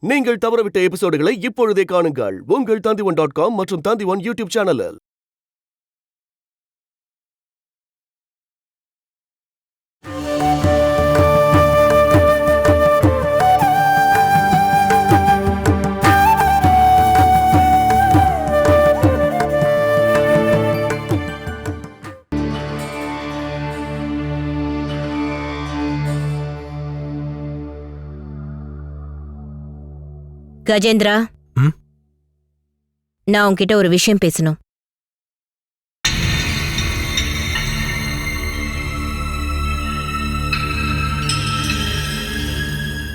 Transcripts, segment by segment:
நீங்கள் தவறவிட்ட எபிசோடுகளை இப்பொழுதே காணுங்கள் உங்கள் Tandivan.com மற்றும் Tandivan யூடியூப் சேனலில். கஜேந்திரா, நான் உன்கிட்ட ஒரு விஷயம் பேசணும்.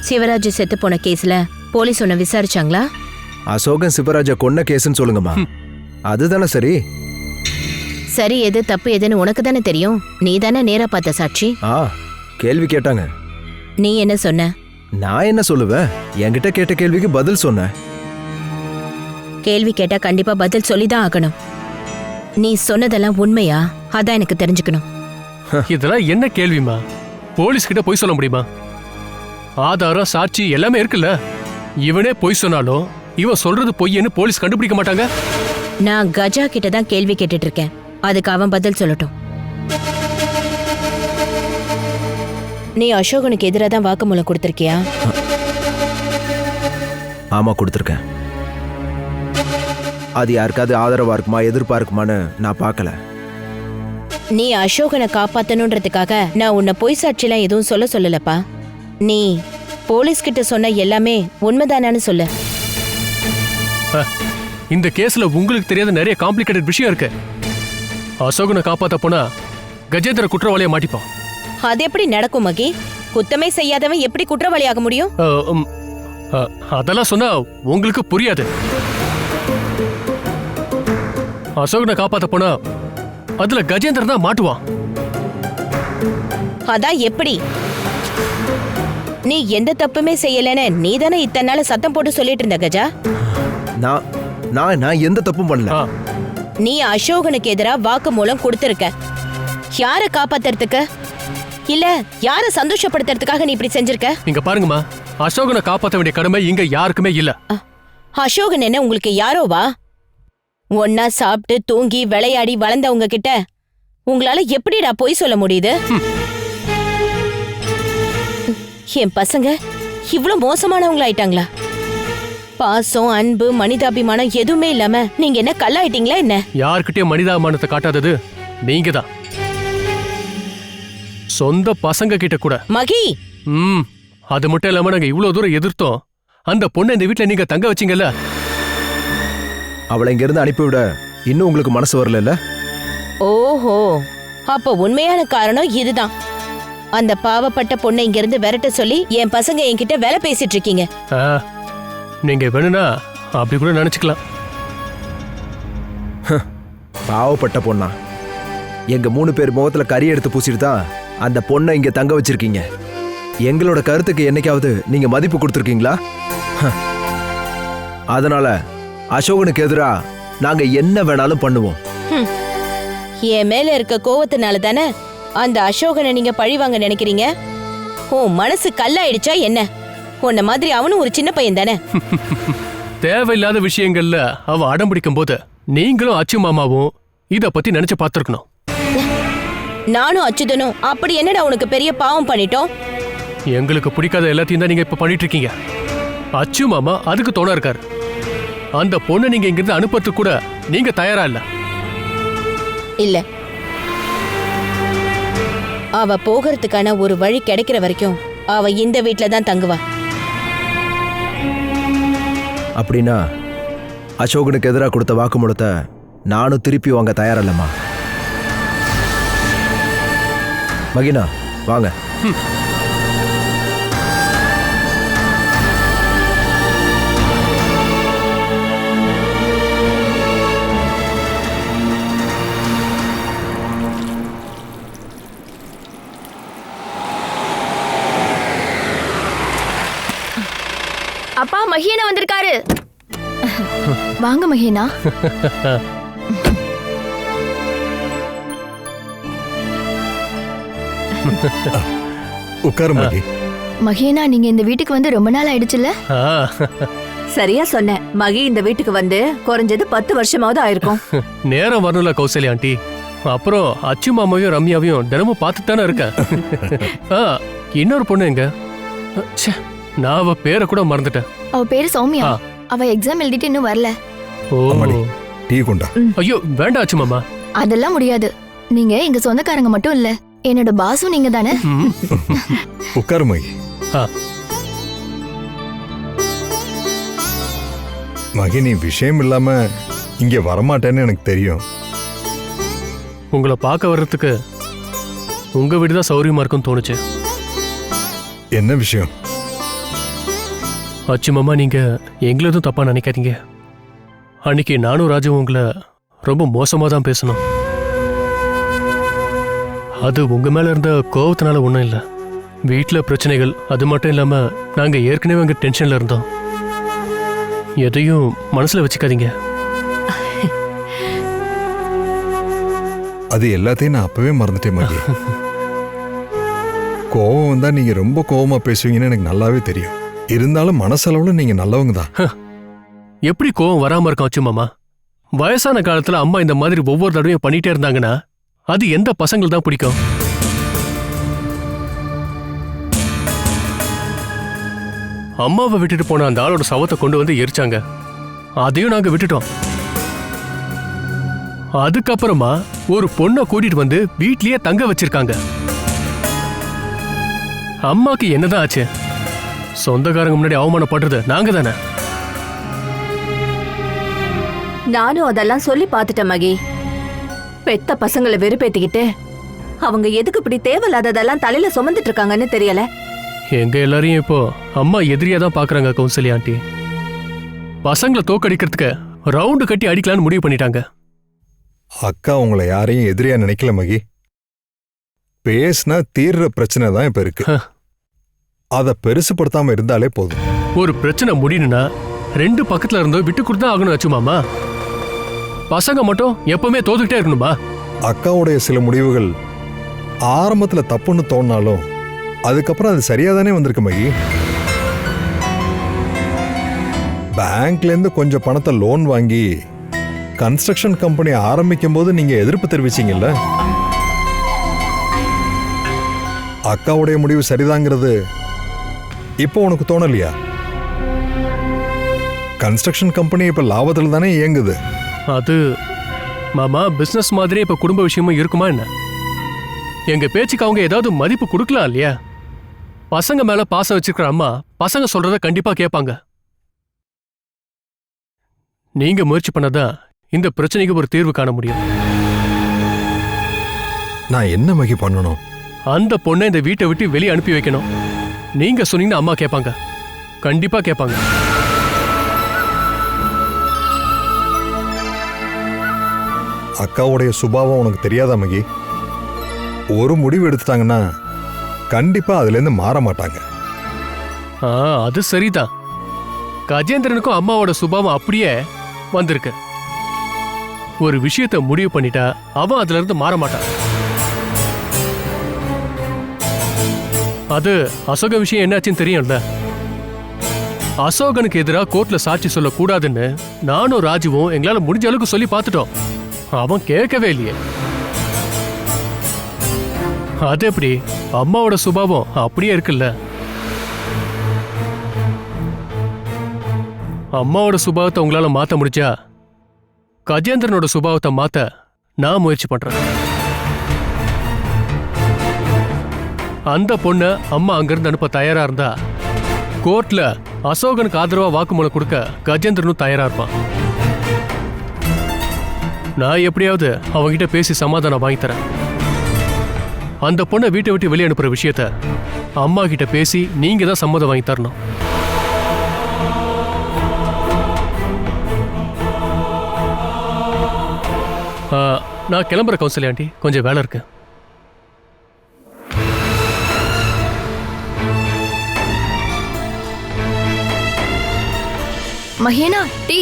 சிவராஜ் செத்து போன கேஸ்ல போலீஸ் உன்னை விசாரிச்சாங்களா? அசோகன் சிவராஜ கொன்ன கேஸ்ன்னு சொல்லுங்கம்மா. அதுதானே சரி. சரி எது தப்பு எதுன்னு உனக்கு தானே தெரியும். நீ தானே நேரா பார்த்த சாட்சி. கேள்வி கேட்டாங்க. நீ என்ன சொன்ன? நான் என்ன சொல்லுவேன்? என்கிட்ட கேட்ட கேள்விக்கு பதில் சொன்னேன். கேள்வி கேட்டா கண்டிப்பா பதில் சொல்லிதான் ஆகணும். நீ சொன்னதெல்லாம் உண்மையா? அதான் எனக்கு தெரிஞ்சுக்கணும். இதெல்லாம் என்ன கேள்விமா? போலீஸ் கிட்ட போய் சொல்ல முடியுமா? ஆதாரம் சாட்சி எல்லாமே இருக்குல்ல. இவனே பொய் சொன்னாலும் இவன் சொல்றது பொய்ன்னு போலீஸ் கண்டுபிடிக்க மாட்டாங்க. நான் கஜா கிட்ட தான் கேள்வி கேட்டுட்டு இருக்கேன். அதுக்கு அவன் பதில் சொல்லட்டும். நீ அசோகனுக்கு எதிராக தான் வாக்குமூலம் கொடுத்திருக்கியா? ஆமா, கொடுத்துருக்கேன். அது யாருக்காவது ஆதரவா இருக்குமா எதிர்ப்பா இருக்குமான்னு நான் பார்க்கல. நீ அசோகனை காப்பாத்தணுன்றதுக்காக நான் உன்னை பொய் சாட்சிலாம் எதுவும் சொல்லலப்பா. நீ போலீஸ் கிட்ட சொன்ன எல்லாமே உண்மைதானான்னு சொல்லு. இந்த கேஸ்ல உங்களுக்கு தெரியாத நிறைய காம்ப்ளிகேட்டட் விஷயம் இருக்கு. அசோகனை காப்பாத்த போனா கஜேந்திர குற்றவாளியை மாட்டிப்பான். அது எப்படி நடக்கும் மகி? குத்தமே செய்யாதவன் எப்படி குற்றவாளியாக முடியும்? அதெல்லாம் சொன்னா உங்களுக்கு புரியாது. அசோகனை காப்பாத்த போனா அதுல கஜேந்திரன் தான் மாட்டுவான். அதான் எப்படி? நீ எந்த தப்புமே செய்யலன்னு நீ தானே இத்தனை நாள் சத்தம் போட்டு சொல்லிட்டு இருந்த கஜா. நான் எந்த தப்பும் பண்ணல. நீ அசோகனுக்கு எதிராக வாக்குமூலம் கொடுத்திருக்க. யாரை காப்பாத்துறதுக்கு இல்ல யாரை சந்தோஷப்படுத்துறதுக்காக நீ இப்படி செஞ்சிருக்க? இங்க பாருங்கம்மா, அசோகனை காப்பாற்ற வேண்டிய கடமை இங்க யாருக்குமே இல்ல. அசோகன் என்ன உங்களுக்கு யாரோவா? ஒன்னா சாப்பிட்டு தூங்கி விளையாடி வளர்ந்தவங்க கிட்ட உங்களால எப்படிடா பொய் சொல்ல முடியுது? என் பசங்க இவ்வளவு மோசமானவங்களாயிட்டாங்களா? பாசம் அன்பு மனிதாபிமானம் எதுவுமே இல்லாம நீங்க என்ன கல்லாயிட்டீங்களா என்ன? யாருக்கிட்டயும் மனிதாபிமானத்தை காட்டாதது நீங்க தான். சொந்த பசங்க கிட்ட கூட. மகி, அது மட்டும் இல்லாம நாங்க இவ்வளவு தூரம் எதிர்த்தோம். அந்த பொண்ணை இந்த வீட்டுல நீங்க தங்க வச்சீங்கல்ல. அவளை இங்க இருந்து அனுப்பிவிட இன்னும் உங்களுக்கு மனசு வரல? ஓஹோ, அப்ப உண்மையான காரணம் இதுதான். அந்த பாவப்பட்ட பொண்ணை இங்க இருந்து விரட்ட சொல்லி என் பசங்க என்கிட்ட வேலை பேசிட்டு இருக்கீங்க. நீங்க வேணும்னா அப்படி கூட நினைச்சுக்கலாம். பாவப்பட்ட பொண்ணா? எங்க 3 பேர் முகத்துல கறி எடுத்து பூசிட்டு தான் அந்த பொண்ணை இங்க தங்க வச்சிருக்கீங்க. எங்களோட கருத்துக்கு என்னைக்காவது நீங்க மதிப்பு கொடுத்துருக்கீங்களா? அதனால அசோகனுக்கு எதிரா நாங்க என்ன வேணாலும் பண்ணுவோம். என் மேல இருக்க கோவத்தினால தானே அந்த அசோகனை நீங்க பழிவாங்க நினைக்கிறீங்க? உன் மனசு கல்லாயிடுச்சா என்ன? உன்ன மாதிரி அவனும் ஒரு சின்ன பையன் தானே. தேவையில்லாத விஷயங்கள்ல அவ அடம் பிடிக்கும் போது நீங்களும் அச்சு மாமாவும் இத பத்தி நினைச்சு பார்த்திருக்கணும். நானும் அச்சுதனும் அப்படி என்னடா உனக்கு பெரிய பாவம் பண்ணிட்டோம்? எங்களுக்கு பிடிக்காத எல்லாத்தையும் தான் நீங்க இப்ப பண்ணிட்டு இருக்கீங்க. அச்சு மாமா அதுக்கு தோணா இருக்காரு. அந்த பொண்ணை நீங்க இங்கிருந்து அனுப்புறதுக்கு கூட நீங்க தயாரா இல்ல. இல்ல, அவ போகிறதுக்கான ஒரு வழி கிடைக்கிற வரைக்கும் அவ இந்த வீட்ல தான் தங்குவா. அப்படின்னா அசோகனுக்கு எதிராக கொடுத்த வாக்குமூலத்தை நானும் திருப்பி வாங்க தயாரில்லம்மா. மகினா வாங்க. அப்பா, மஹீனா வந்திருக்காரு. வாங்க மஹீனா. உட்காரு மகி. மகேனா நீங்க இந்த வீட்டுக்கு வந்து ரொம்ப நாள் ஆயிடுச்சுல்ல? ஆ, சரியா சொன்ன. மகி இந்த வீட்டுக்கு வந்து குறைஞ்சது 10 வருஷமாவது ஆயிருக்கும். நேரம் வரணும்ல கௌசல்யா ஆண்டி. அப்புறம் அச்சு மாமாவையும் ரம்யாவையும் தினமும் பார்த்துட்டு தானே இருக்கேன். ஆ, இன்னொரு பொண்ணு எங்க? ச்சே, நான் அவ பேரை கூட மறந்துட்டேன். அவ பேரு சௌமியா. ஆ. அவ எக்ஸாம் எழுதிட்டு இன்னும் வரல. ஓ, அம்மாடி. டீ கொண்டா. ஐயோ வேண்டாம் அச்சு மாமா. அதெல்லாம் முடியாது. நீங்க எங்க சொந்தக்காரங்க மட்டும் இல்ல, என்னோட பாசும் நீங்க தானே. ம், உட்காரு மகி. ஆ, மகி, நீ விஷயம் இல்லாம இங்க வரமாட்டேன்னு எனக்கு தெரியும். உங்களை பார்க்க வர்றதுக்கு உங்க வீடு தான் சௌரியமா இருக்கும்னு தோணுச்சு. என்ன விஷயம்? அச்சு மாமா, நீங்க எங்களை எதுவும் தப்பா நினைக்காதீங்க. அன்னைக்கு நானும் ராஜுவும் உங்களை ரொம்ப மோசமா தான் பேசணும். அது உங்க மேல இருந்த கோவத்தினால ஒன்றும் இல்லை. வீட்டில் பிரச்சனைகள், அது மட்டும் இல்லாம நாங்க ஏற்கனவே அங்கே டென்ஷன்ல இருந்தோம். எதையும் மனசுல வச்சுக்காதீங்க. அது எல்லாத்தையும் நான் அப்பவே மறந்துட்டேன் மகி. கோவம் வந்தா நீங்க ரொம்ப கோவமா பேசுவீங்கன்னு எனக்கு நல்லாவே தெரியும். இருந்தாலும் மனசளவுல நீங்க நல்லவங்க தான். எப்படி கோவம் வராம இருக்கும் அச்சு மாமா? வயசான காலத்துல அம்மா இந்த மாதிரி ஒவ்வொரு தடவையும் பண்ணிட்டே இருந்தாங்கன்னா அது எந்த பசங்களுக்கு தான் பிடிக்கும்? அம்மாவை விட்டுட்டு போன அந்த ஆளோட சவத்தை கொண்டு வந்து எரிச்சாங்க. அதையும் நாங்க விட்டுட்டோம். அதுக்கப்புறமா ஒரு பொண்ணை கூட்டிட்டு வந்து வீட்லயே தங்க வச்சிருக்காங்க. அம்மாக்கு என்னதான் ஆச்சு? சொந்தக்காரங்க முன்னாடி அவமானப்படுறது நாங்க தானே. நானும் அதெல்லாம் சொல்லி பார்த்துட்டேன் மகி. பெத்த பசங்களை வெறுப்பேத்திக்கிட்டு அவங்க எதுக்கு இப்படி தேவையில்லாததெல்லாம் தலையில சுமந்துட்டு இருக்காங்கன்னு தெரியல. எங்க எல்லாரையும் இப்போ அம்மா எதிரியா தான் பாக்குறாங்க கௌசல்யா ஆண்டி. பசங்களை தோக்கடிக்கிறதுக்கு ரவுண்டு கட்டி அடிக்கலான்னு முடிவு பண்ணிட்டாங்க. அக்கா உங்களை யாரையும் எதிரியா நினைக்கல மகி. பேசினா தீர்ற பிரச்சனை தான் இப்ப இருக்கு. அதை பெருசுப்படுத்தாம இருந்தாலே போதும். ஒரு பிரச்சனை முடியணும்னா ரெண்டு பக்கத்துல இருந்தோ விட்டு கொடுத்தா ஆகணும் அச்சு மாமா. பசங்க மட்டும் எப்பவுமே தோத்துக்கிட்டே இருக்கணுமா? அக்காவுடைய சில முடிவுகள் ஆரம்பத்துல தப்புன்னு தோணினாலும் அதுக்கப்புறம் அது சரியா தானே வந்திருக்கு மகி. பேங்க்ல இருந்து கொஞ்சம் பணத்தை லோன் வாங்கி கன்ஸ்ட்ரக்ஷன் கம்பெனி ஆரம்பிக்கும் போது நீங்க எதிர்ப்பு தெரிவிச்சீங்கல்ல. அக்காவுடைய முடிவு சரிதாங்கிறது இப்போ உனக்கு தோணலையா? கன்ஸ்ட்ரக்ஷன் கம்பெனி இப்ப லாபத்துல தானே இயங்குது. அது மாமா பிசினஸ் மாதிரி இப்ப குடும்ப விஷயமும் இருக்குமா என்ன? எங்க பேச்சுக்கு அவங்க ஏதாவது மதிப்பு கொடுக்கலாம் இல்லையா? பசங்க மேல பாசம் வச்சிருக்கிற அம்மா பசங்க சொல்றத கண்டிப்பா கேட்பாங்க. நீங்க முயற்சி பண்ணதான் இந்த பிரச்சனைக்கு ஒரு தீர்வு காண முடியும். நான் என்ன மகி பண்ணணும்? அந்த பொண்ணை இந்த வீட்டை விட்டு வெளியே அனுப்பி வைக்கணும். நீங்க சொன்னீங்கன்னா அம்மா கேட்பாங்க, கண்டிப்பா கேட்பாங்க. அக்காவுடைய சுபாவம் உனக்கு தெரியாதா மகி? ஒரு முடிவு எடுத்துட்டாங்கன்னா கண்டிப்பா அதுல இருந்து மாற மாட்டாங்க. அது சரிதான். கஜேந்திரனுக்கும் அம்மாவோட சுபாவம் அப்படியே வந்திருக்கு. ஒரு விஷயத்தை முடிவு பண்ணிட்டா அவன் அதுல இருந்து மாற மாட்டான். அது அசோக விஷயம் என்னாச்சுன்னு தெரியும்ல. அசோகனுக்கு எதிராக கோர்ட்ல சாட்சி சொல்ல கூடாதுன்னு நானும் ராஜுவும் எங்களால முடிஞ்ச அளவுக்கு சொல்லி பார்த்துட்டோம். அவன் கேட்கவே இல்லையே. அது எப்படி? அம்மாவோட சுபாவம் அப்படியே இருக்குல்ல. அம்மாவோட சுபாவத்தை உங்களால மாத்த முடிஞ்சா கஜேந்திரனோட சுபாவத்தை மாத்த நான் முயற்சி பண்றேன். அந்த பொண்ண அம்மா அங்கிருந்து அனுப்ப தயாரா இருந்தா கோர்ட்ல அசோகனுக்கு ஆதரவா வாக்குமூலம் கொடுக்க கஜேந்திரனும் தயாரா இருப்பான். நான் எப்படியாவது அவங்கிட்ட பேசி சமாதானம் வாங்கி தரேன். அந்த பொண்ணை வீட்டை விட்டு வெளியே அனுப்புற விஷயத்த அம்மா கிட்ட பேசி நீங்க தான் சம்மதம் வாங்கி தரணும். நான் கிளம்புற கௌசல்யா ஆண்டி, கொஞ்சம் வேலை இருக்கு. மகேனா டீ.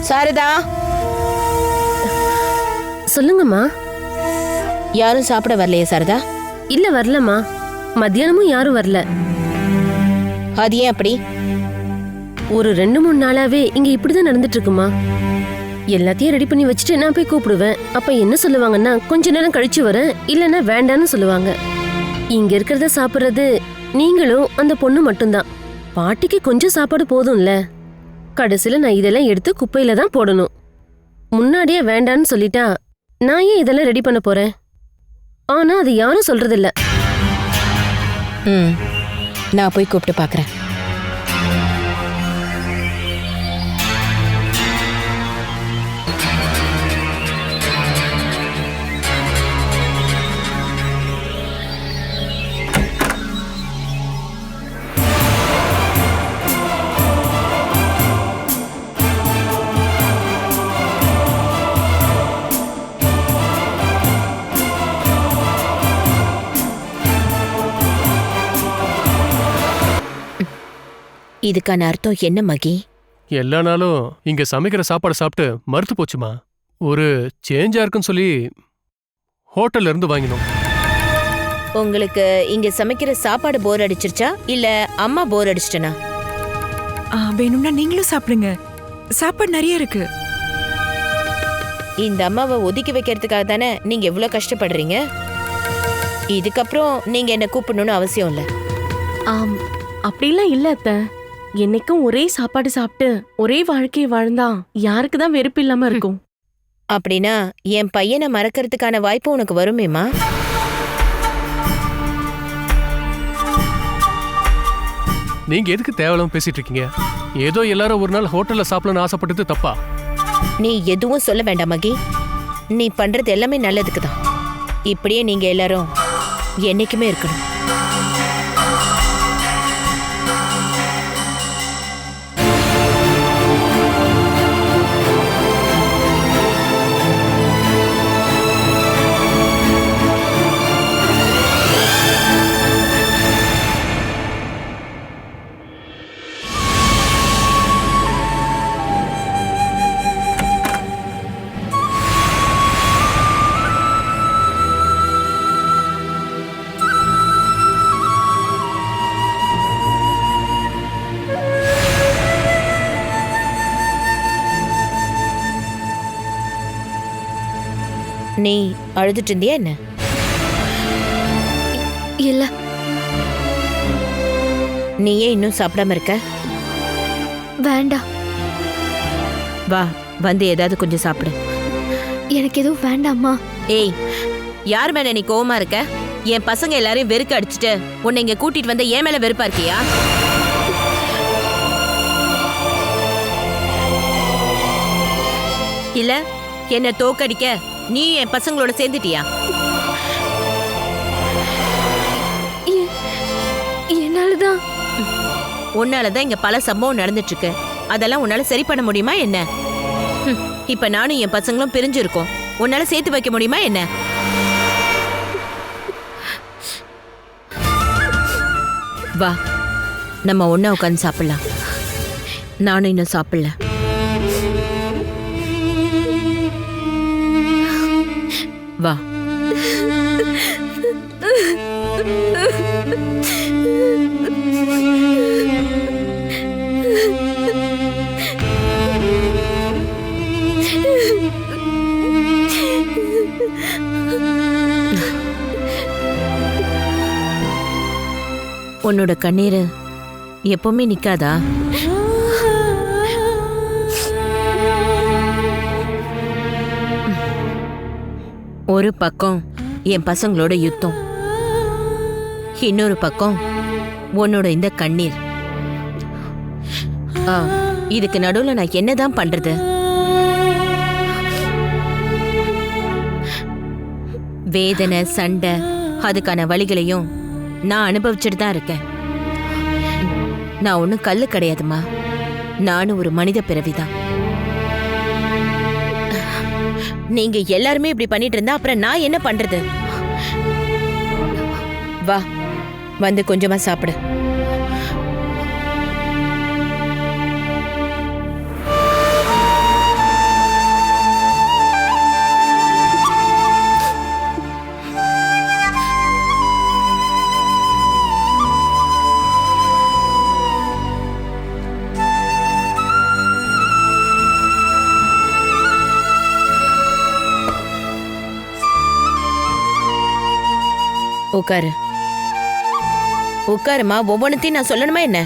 சாரதா, சொல்லுங்கம்மா. யாரும் சாப்பிட வரலையே சாரதா? இல்ல வரலம்மா, மத்தியானமும் யாரும் வரல. அது ஏன் அப்படி? ஒரு 2-3 நாளாவே இங்க இப்படிதான் நடந்துட்டு இருக்குமா. எல்லாத்தையும் ரெடி பண்ணி வச்சுட்டு நான் போய் கூப்பிடுவேன். அப்ப என்ன சொல்லுவாங்கன்னா கொஞ்ச நேரம் கழிச்சு வரேன், இல்லைன்னா வேண்டான்னு சொல்லுவாங்க. இங்க இருக்கிறத சாப்பிட்றது நீங்களும் அந்த பொண்ணு மட்டும்தான். பாட்டிக்கு கொஞ்சம் சாப்பாடு போதும்ல. கடைசியில நான் இதெல்லாம் எடுத்து குப்பையில தான் போடணும். முன்னாடியே வேண்டான்னு சொல்லிட்டா நான் ஏன் இதெல்லாம் ரெடி பண்ண போறேன்? ஆனா அது யாரும் சொல்றதில்ல. நான் போய் கூப்பிட்டு பாக்குறேன். இதுக்கான அர்த்தம் என்ன மகி? எல்லா நாளும் இங்க சமைக்கிற சாப்பாடு சாப்பிட்டு மறுத்து போச்சுமா. ஒரு சேஞ்சா இருக்குன்னு சொல்லி ஹோட்டல்ல இருந்து வாங்கினோம். உங்களுக்கு இங்க சமைக்கிற சாப்பாடு போர் அடிச்சிருச்சா இல்ல அம்மா போர் அடிச்சிட்டனா? வேணும்னா நீங்களும் சாப்பிடுங்க, சாப்பாடு நிறைய இருக்கு. இந்த அம்மாவை ஒதுக்கி வைக்கிறதுக்காக தானே நீங்க எவ்வளவு கஷ்டப்படுறீங்க. இதுக்கப்புறம் நீங்க என்ன கூப்பிடணும்னு அவசியம் இல்ல. அப்படிலாம் இல்ல அத்தை. என்னைக்கும் ஒரே சாப்பாடு சாப்பிட்டு ஒரே வாழ்க்கையை வாழ்ந்தா யாருக்கு தான் வெறுப்பு இல்லாம இருக்கும். அப்படின்னா என் பையனை மறக்கிறதுக்கான வாய்ப்பு உனக்கு வருமேமா? நீங்க எதுக்கு தேவையில்லாம பேசிட்டு இருக்கீங்க? ஏதோ எல்லாரும் ஒரு நாள் ஹோட்டல்ல சாப்பிடணும்னு ஆசைப்பட்டது தப்பா? நீ எதுவும் சொல்ல வேண்டாம் மகி. நீ பண்றது எல்லாமே நல்லதுக்கு தான். இப்படியே நீங்க எல்லாரும் என்னைக்குமே இருக்கணும். நீ அழுதுட்டு இருந்தியா என்ன? இல்ல. நீ ஏன் இன்னும் சாப்பிடாம இருக்க? வேண்டாம். வா, வந்து ஏதாவது கொஞ்சம் சாப்பிடு. எனக்கு எதுவும் வேண்டாம்மா. ஏய், யார் மேல நீ கோவமா இருக்க? என் பசங்க எல்லாரையும் வெறுக்க அடிச்சுட்டு உன்னை இங்க கூட்டிட்டு வந்த என் மேல வெறுப்பா இருக்கியா? இல்ல என்ன தோக்கடிக்க நீ என் பசங்களோட சேர்ந்துட்டியா? என்னாலதான். உன்னாலதான் இங்க பல சம்பவம் நடந்துட்டு இருக்கு. அதெல்லாம் உன்னால சரி பண்ண முடியுமா என்ன? இப்ப நானும் என் பசங்களும் பிரிஞ்சு இருக்கோம். உன்னால சேர்த்து வைக்க முடியுமா என்ன? வா, நம்ம ஒண்ணா உட்காந்து சாப்பிடலாம். நானும் இன்னும் சாப்பிடல. வா. உன்னோட கண்ணீர் எப்பவுமே நிக்காதா? ஒரு பக்கம் என் பசங்களோட யுத்தம், இன்னொரு பக்கம் உன்னோட இந்த கண்ணீர். இதுக்கு நடுவுல நான் என்னதான் பண்றது? வேதனை, சண்டை, அதுக்கான வழிகளையும் நான் அனுபவிச்சுட்டு தான் இருக்கேன். நான் ஒன்னும் கல்லு கிடையாதுமா. நானும் ஒரு மனித பிறவிதான். நீங்க எல்லாருமே இப்படி பண்ணிட்டு இருந்தா அப்புறம் நான் என்ன பண்றது? வா, வந்து கொஞ்சமா சாப்பிடு. உட்காரு உட்காருமா. ஒவ்வொன்றுத்தையும் நான் சொல்லணுமா என்ன?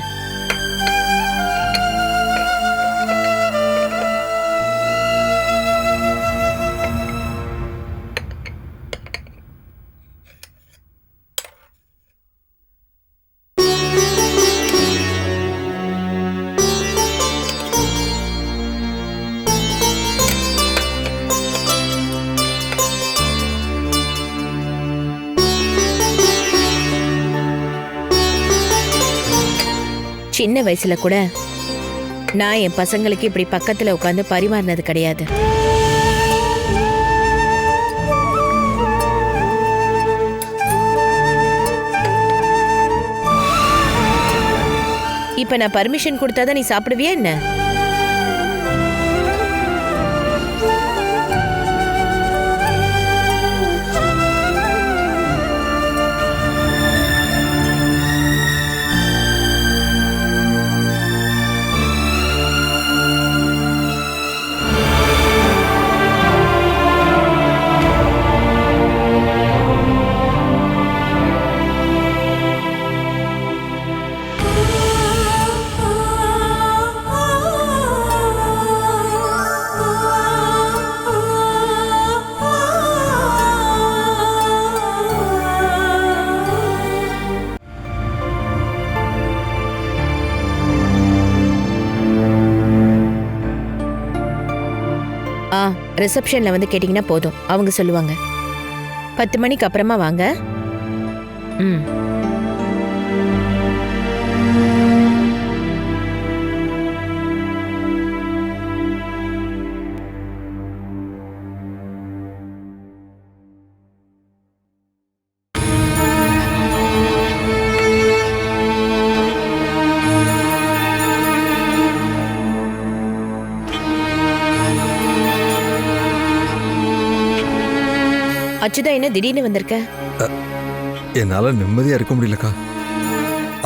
சின்ன வயசுல கூட நான் என் பசங்களுக்கு இப்படி பக்கத்துல உட்காந்து பரிமாறினது கிடையாது. இப்ப நான் பர்மிஷன் கொடுத்தாதான் நீ சாப்பிடுவியா என்ன? ரிசப்ஷன்ல வந்து கேட்டிங்கன்னா போதும், அவங்க சொல்லுவாங்க. 10 மணிக்கு அப்புறமா வாங்க. ம். அச்சுதா, என்ன திடீர்னு வந்திருக்க? என்னால நிம்மதியா இருக்க முடியலக்கா,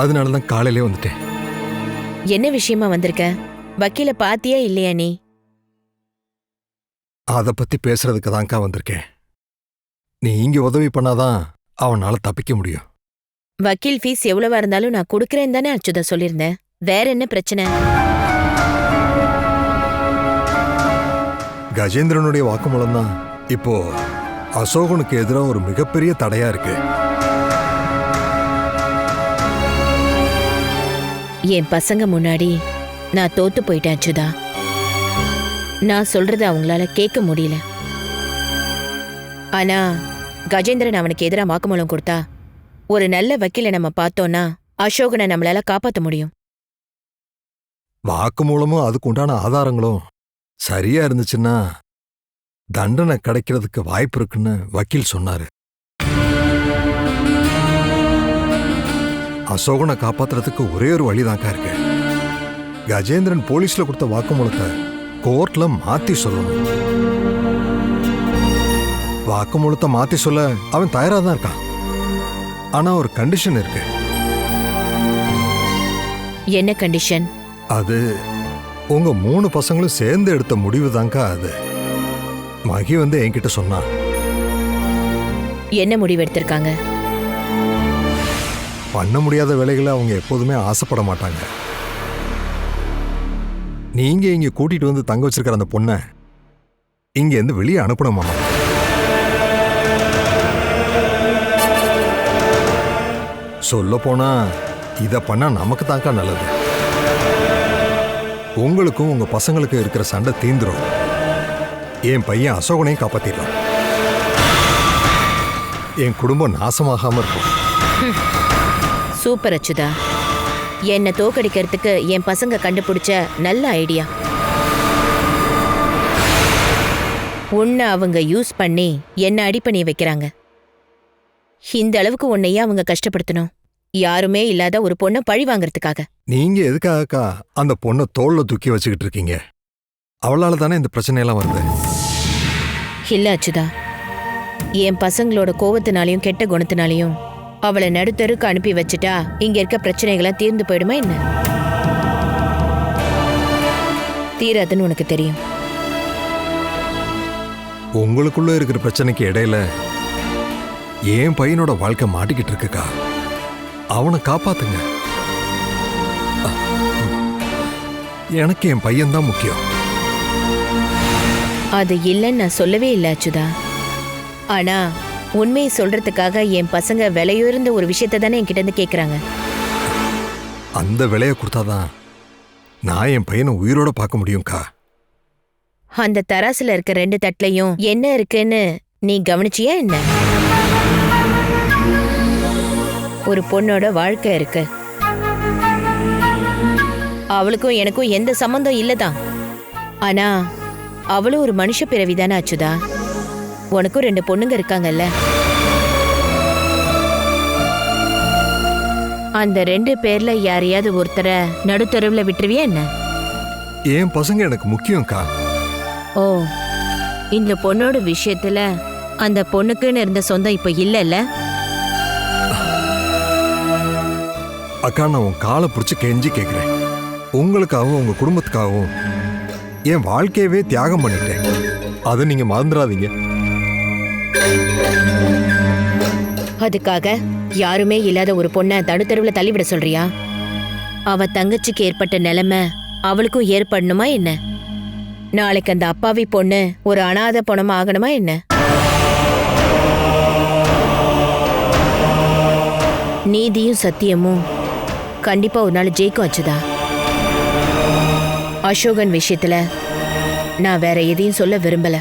அதனாலதான் காலையிலே வந்துட்டேன். என்ன விஷயமா வந்திருக்க? வக்கீல பாத்தியா இல்லையா நீ? அத பத்தி பேசுறதுக்கு தான்க்கா வந்திருக்கேன். நீ இங்க உதவி பண்ணாதான் அவனால தப்பிக்க முடியும். வக்கீல் ஃபீஸ் எவ்வளவா இருந்தாலும் நான் கொடுக்கறேன்னு தானே அச்சுதா சொல்லியிருந்தேன். வேற என்ன பிரச்சனை? கஜேந்திரனுடைய வாக்குமூலம் தான் இப்போ அசோகனுக்கு எதிராக ஒரு மிகப்பெரிய தடையா இருக்கு. என் பசங்க முன்னாடி நான் தோத்து போயிட்டேன் அச்சுதா. நான் சொல்றத அவங்களால கேட்க முடியல. ஆனா கஜேந்திரன் அவனுக்கு எதிராக வாக்குமூலம் கொடுத்தா ஒரு நல்ல வக்கீலை நம்ம பார்த்தோம்னா அசோகனை நம்மளால காப்பாற்ற முடியும். வாக்குமூலமும் அதுக்கு உண்டான ஆதாரங்களும் சரியா இருந்துச்சுன்னா தண்டனை கிடைக்கிறதுக்கு வாய்ப்பு இருக்குன்னு வக்கீல் சொன்னாரு. அசோகனை காப்பாத்துறதுக்கு ஒரே ஒரு வழிதான்க்கா இருக்கு. கஜேந்திரன் போலீஸ்ல கொடுத்த வாக்குமூலத்தை கோர்ட்ல மாத்தி சொல்லணும். வாக்குமூலத்தை மாத்தி சொல்ல அவன் தயாரா தான் இருக்கான். ஆனா ஒரு கண்டிஷன் இருக்கு. என்ன கண்டிஷன்? அது உங்க 3 பசங்களும் சேர்ந்து எடுத்த முடிவு தான்க்கா அது. மகி வந்து என்கிட்ட சொன்னா. என்ன முடிவு எடுத்திருக்காங்க? பண்ண முடியாத வேலைகளை அவங்க எப்போதுமே ஆசைப்பட மாட்டாங்க. நீங்க இங்க கூட்டிட்டு வந்து தங்க வச்சிருக்கிற அந்த பொண்ணை இங்க இருந்து வெளியே அனுப்பணுமா? சொல்ல போனா இத பண்ணா நமக்கு தான்க்கா நல்லது. உங்களுக்கும் உங்க பசங்களுக்கு இருக்கிற சண்டை தீந்துரும். என் பையன் அசோகனையும் காப்பாத்திடலாம். என் குடும்பம் நாசமாகாம இருக்கும். சூப்பர் அச்சுதா. என்னை தோக்கடிக்கிறதுக்கு என் பசங்க கண்டுபிடிச்ச நல்ல ஐடியா. உன்னை அவங்க யூஸ் பண்ணி என்ன அடி பண்ணி வைக்கிறாங்க. இந்த அளவுக்கு உன்னையே அவங்க கஷ்டப்படுத்தணும்? யாருமே இல்லாத ஒரு பொண்ணை பழி வாங்கறதுக்காக. நீங்க எதுக்காகக்கா அந்த பொண்ணை தோல்ல தூக்கி வச்சுக்கிட்டு இருக்கீங்க? அவளால தானே இந்த பிரச்சனையெல்லாம் வருது. இல்ல அச்சுதா, என் பசங்களோட கோவத்தினாலையும் கெட்ட குணத்தினாலையும் அவளை நடுத்தருக்கு அனுப்பி வச்சுட்டா இங்க இருக்க பிரச்சனைகள்லாம் தீர்ந்து போயிடுமா என்ன? தீராதுன்னு உனக்கு தெரியும். உங்களுக்குள்ள இருக்கிற பிரச்சனைக்கு இடையில என் பையனோட வாழ்க்கை மாட்டிக்கிட்டு இருக்குக்கா. அவனை காப்பாத்துங்க. எனக்கு என் பையன்தான் முக்கியம். அது இல்லைன்னு நான் சொல்லவே இல்லை அச்சுதா. ஆனா உண்மையை சொல்றதுக்காக என் பசங்க விலையுயர்ந்த ஒரு விஷயத்தை தானே என்கிட்ட இருந்து கேக்குறாங்க. அந்த விலையை கொடுத்தாதான் நான் என் பையனை உயிரோட பார்க்க முடியும்க்கா. அந்த தராசுல இருக்க 2 தட்டுலயும் என்ன இருக்குன்னு நீ கவனிச்சியா என்ன? ஒரு பொண்ணோட வாழ்க்கை இருக்கு. அவளுக்கும் எனக்கும் எந்த சம்பந்தம் இல்லதான். ஆனா அவளும் ஒரு மனுஷ பிறவிதானே அச்சுதா. உனக்கும் 2 பொண்ணுங்க இருக்காங்கல்ல. அந்த 2 பேர்ல யாரையாவது ஒருத்தரை நடுத்தருவுல விட்டுருவியா என்ன? என் பசங்க எனக்கு முக்கியம்க்கா. ஓ, இந்த பொண்ணோட விஷயத்துல அந்த பொண்ணுக்குன்னு இருந்த சொந்தம் இப்ப இல்லல்ல? அக்கா, நான் உன் காலை பிடிச்சி கெஞ்சி கேட்கிறேன். உங்களுக்காகவும் உங்க குடும்பத்துக்காகவும் என் வாழ்க்கையவே தியாகம் பண்ணிட்டேன். அதை நீங்க மறந்துடாதீங்க. அதுக்காக யாருமே இல்லாத ஒரு பொண்ணை தடுத்தருவுல தள்ளிவிட சொல்றியா? அவ தங்கச்சிக்கு ஏற்பட்ட நிலைமை அவளுக்கும் ஏற்படணுமா என்ன? நாளைக்கு அந்த அப்பாவி பொண்ணு ஒரு அனாதை பொணமா ஆகணுமா என்ன? நீதியும் சத்தியமும் கண்டிப்பா ஒரு நாள் ஜெயிக்கும் அச்சுதா. அசோகன் விஷயத்துல நான் வேற எதையும் சொல்ல விரும்பல.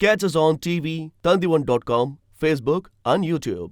Catch us on TV, Tandivan.com, Facebook and YouTube.